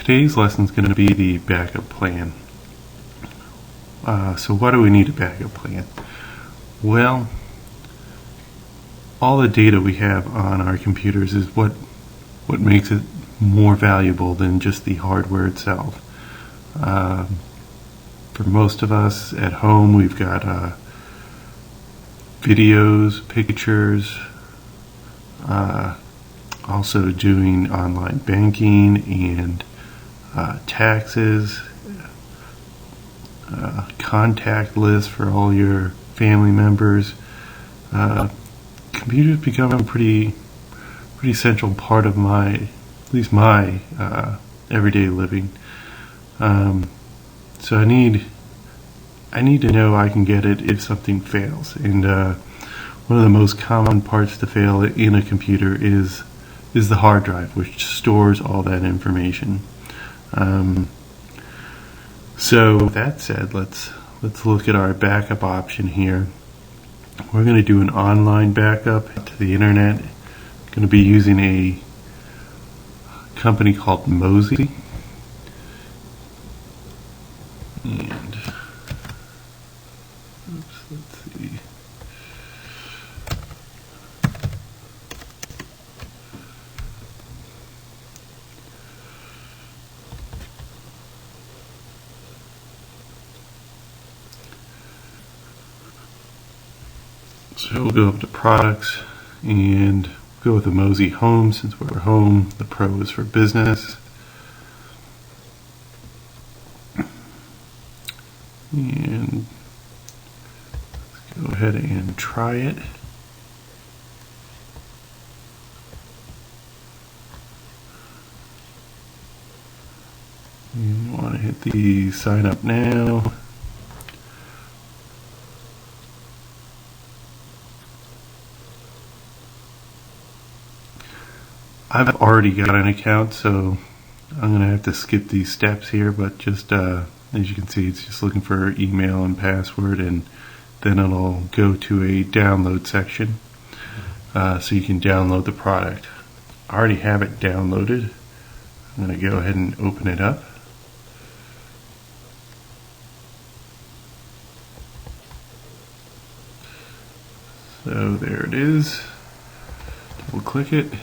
Today's lesson is going to be the backup plan. So why do we need a backup plan? Well, all the data we have on our computers is what makes it more valuable than just the hardware itself. For most of us at home, we've got videos, pictures, also doing online banking and taxes, contact lists for all your family members. Computers become a pretty central part of at least my everyday living. So I need to know I can get it if something fails. And one of the most common parts to fail in a computer is the hard drive, which stores all that information. So with that said, let's look at our backup option here. We're going to do an online backup to the internet. I'm going to be using a company called Mozy. And let's see. So we'll go up to products and go with the Mozy Home. Since we're home, the Pro is for business. And let's go ahead and try it. You want to hit the sign up now. I've already got an account, so I'm going to have to skip these steps here, but just as you can see, it's just looking for email and password, and then it'll go to a download section so you can download the product. I already have it downloaded. I'm going to go ahead and open it up. So there it is. Double click it.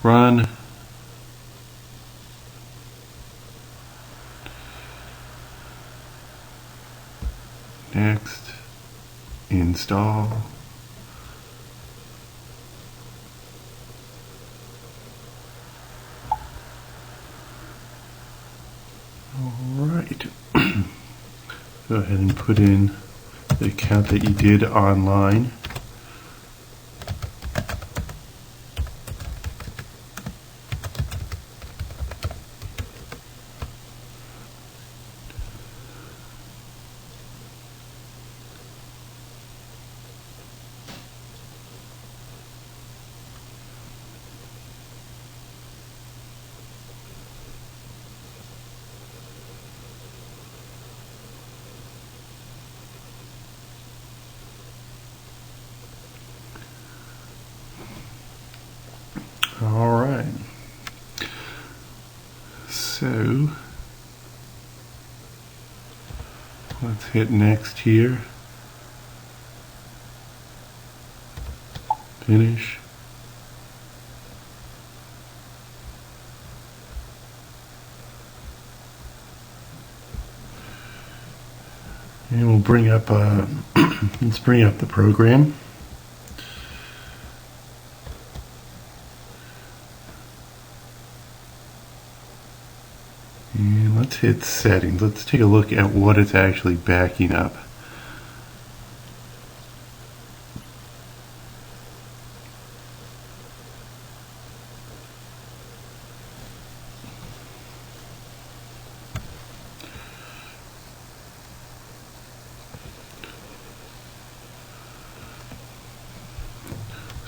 Run. Next. Install. Alright. Go ahead and put in the account that you did online. Alright, so let's hit next here, finish, and we'll bring up let's bring up the program. And let's hit settings. Let's take a look at what it's actually backing up.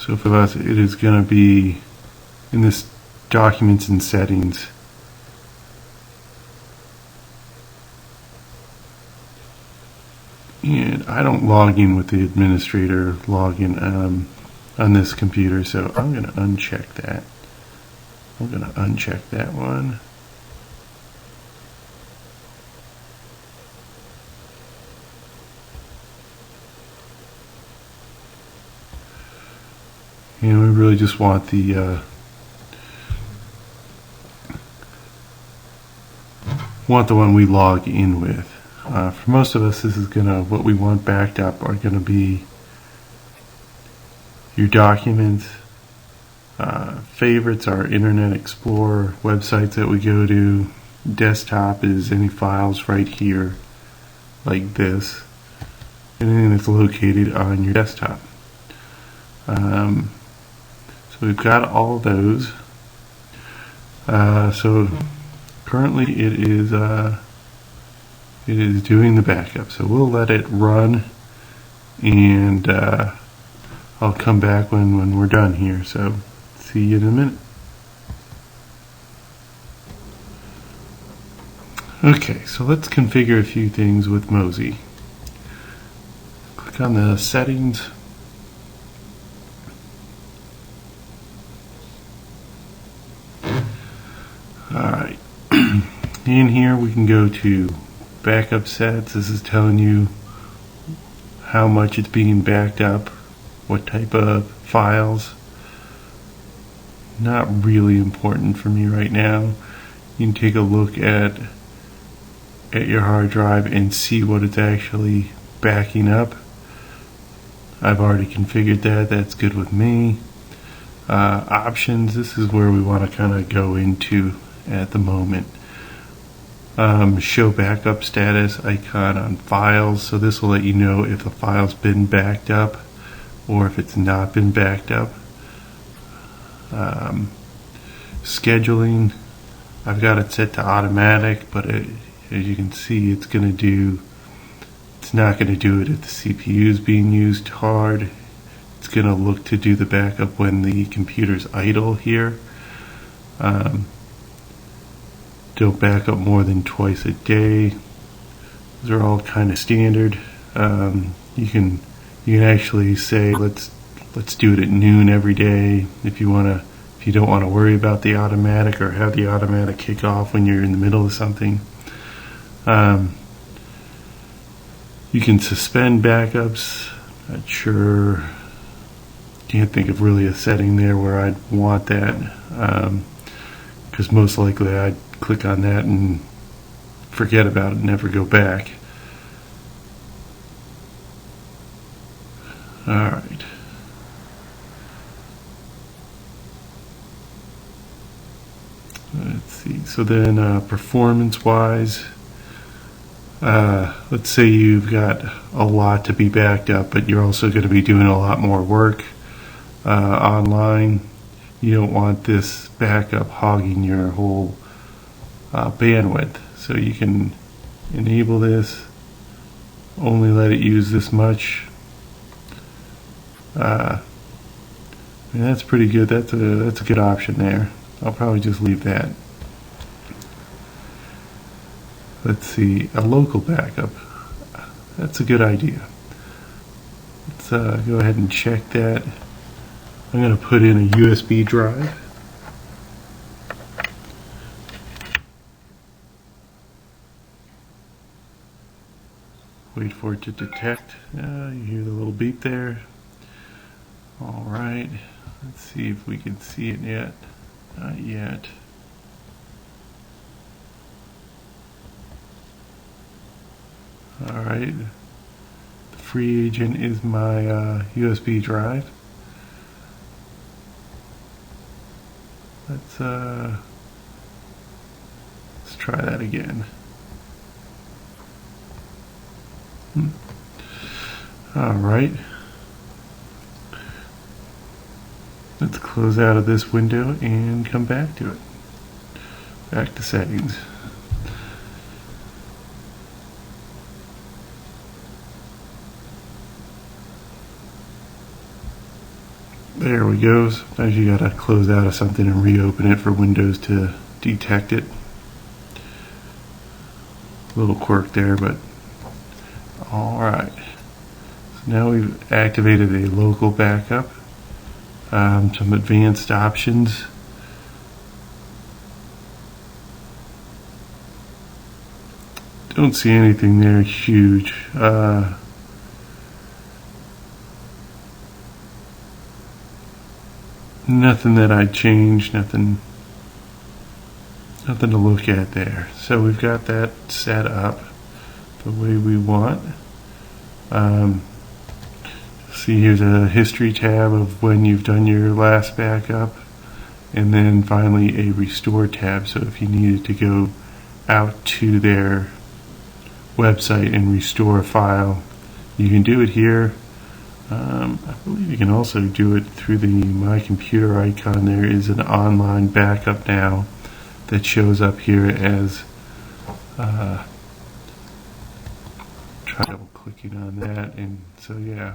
So for us, it is going to be in this documents and settings. And I don't log in with the administrator login on this computer, so I'm going to uncheck that. I'm going to uncheck that one. And we really just want the one we log in with. For most of us, this is what we want backed up are gonna be your documents. Favorites are Internet Explorer, websites that we go to. Desktop is any files right here, like this. Anything that's located on your desktop. So we've got all those. So currently it is doing the backup. So we'll let it run, and I'll come back when we're done here. So see you in a minute. Okay, so let's configure a few things with Mozy. Click on the settings. Alright, in here we can go to backup sets. This is telling you how much it's being backed up, what type of files. Not really important for me right now. You can take a look at your hard drive and see what it's actually backing up. I've already configured that. That's good with me. Options, this is where we want to kind of go into at the moment. Show backup status icon on files, so this will let you know if a file's been backed up or if it's not been backed up. Scheduling, I've got it set to automatic, but as you can see, it's not going to do it if the CPU is being used hard. It's going to look to do the backup when the computer's idle here. Don't back up more than twice a day. Those are all kind of standard. You can actually say let's do it at noon every day if you don't want to worry about the automatic or have the automatic kick off when you're in the middle of something. You can suspend backups. Not sure. Can't think of really a setting there where I'd want that, because most likely I'd click on that and forget about it and never go back. Alright. Let's see. So then performance wise, let's say you've got a lot to be backed up, but you're also going to be doing a lot more work online. You don't want this backup hogging your whole bandwidth. So you can enable this, only let it use this much. And that's pretty good. That's a good option there. I'll probably just leave that. Let's see, a local backup. That's a good idea. Let's go ahead and check that. I'm going to put in a USB drive. Wait for it to detect. You hear the little beep there. Alright, let's see if we can see it yet. Not yet. Alright, the free agent is my USB drive. Let's try that again. Alright. Let's close out of this window and come back to it. Back to settings. There we go. Sometimes you gotta close out of something and reopen it for Windows to detect it. A little quirk there, but alright. So now we've activated a local backup. Some advanced options. don't see anything there huge. Nothing that I'd change, nothing to look at there. So we've got that set up the way we want. See, here's a history tab of when you've done your last backup, and then finally a restore tab, so if you needed to go out to their website and restore a file, you can do it here. I believe you can also do it through the My Computer icon. There is an online backup now that shows up here as try double clicking on that, and so yeah,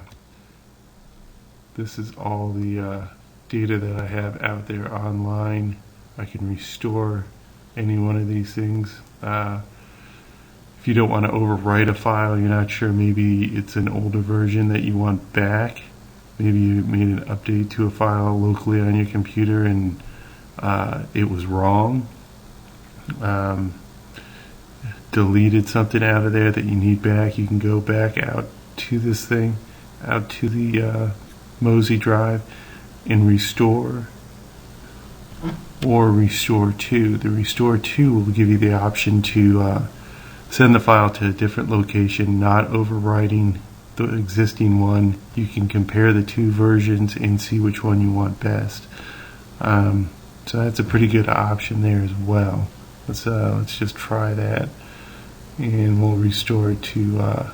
this is all the data that I have out there online. I can restore any one of these things. If you don't want to overwrite a file, you're not sure, maybe it's an older version that you want back, maybe you made an update to a file locally on your computer and it was wrong, deleted something out of there that you need back, you can go back out to this thing, out to the Mozy drive and restore, or restore to. The restore to will give you the option to send the file to a different location, not overwriting the existing one. You can compare the two versions and see which one you want best. So that's a pretty good option there as well. Let's just try that, and we'll restore to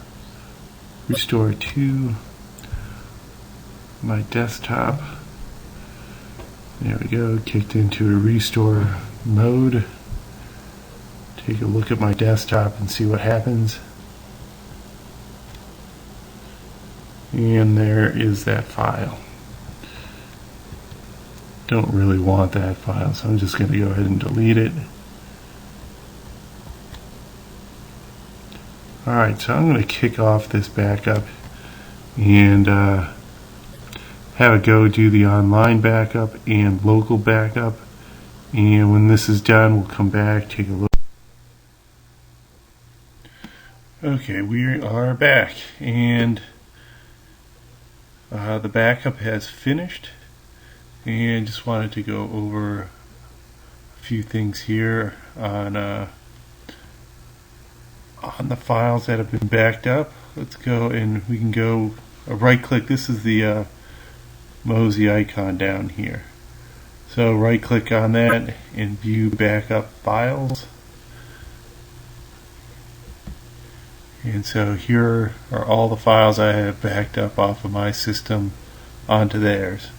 my desktop. There we go, kicked into a restore mode. Take a look at my desktop and see what happens. And there is that file. Don't really want that file, so I'm just going to go ahead and delete it. Alright, so I'm going to kick off this backup and have it go do the online backup and local backup. And when this is done, we'll come back, take a look. Okay, we are back, and the backup has finished, and just wanted to go over a few things here on the files that have been backed up. Let's go, and we can go right click. This is the Mozy icon down here, so right click on that and view backup files. And so here are all the files I have backed up off of my system onto theirs.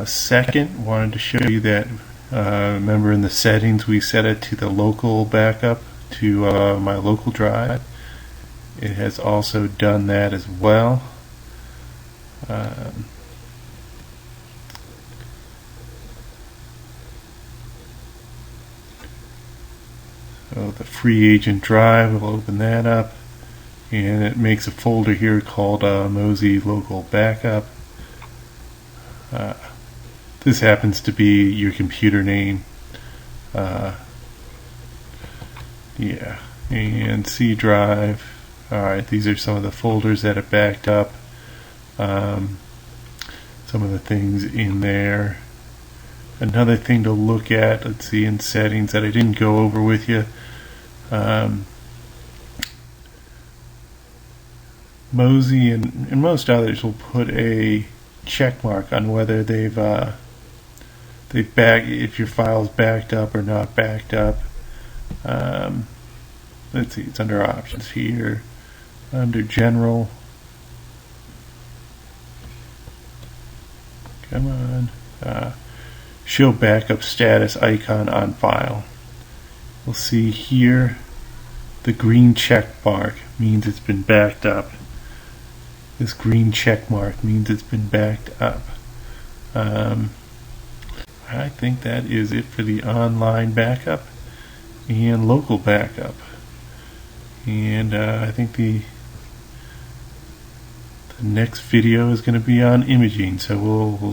Second, wanted to show you that, remember in the settings we set it to the local backup, to my local drive. It has also done that as well. So the free agent drive, we'll open that up, and it makes a folder here called Mozy Local Backup. This happens to be your computer name. Yeah, and C drive. Alright, these are some of the folders that are backed up. Some of the things in there. Another thing to look at, let's see, in settings that I didn't go over with you. Mozy and most others will put a check mark on whether they've if your file's backed up or not backed up. Let's see, it's under options here, under general. Come on. Show backup status icon on file. We'll see here the green check mark means it's been backed up. This green check mark means it's been backed up. I think that is it for the online backup and local backup. And I think the next video is going to be on imaging, so we'll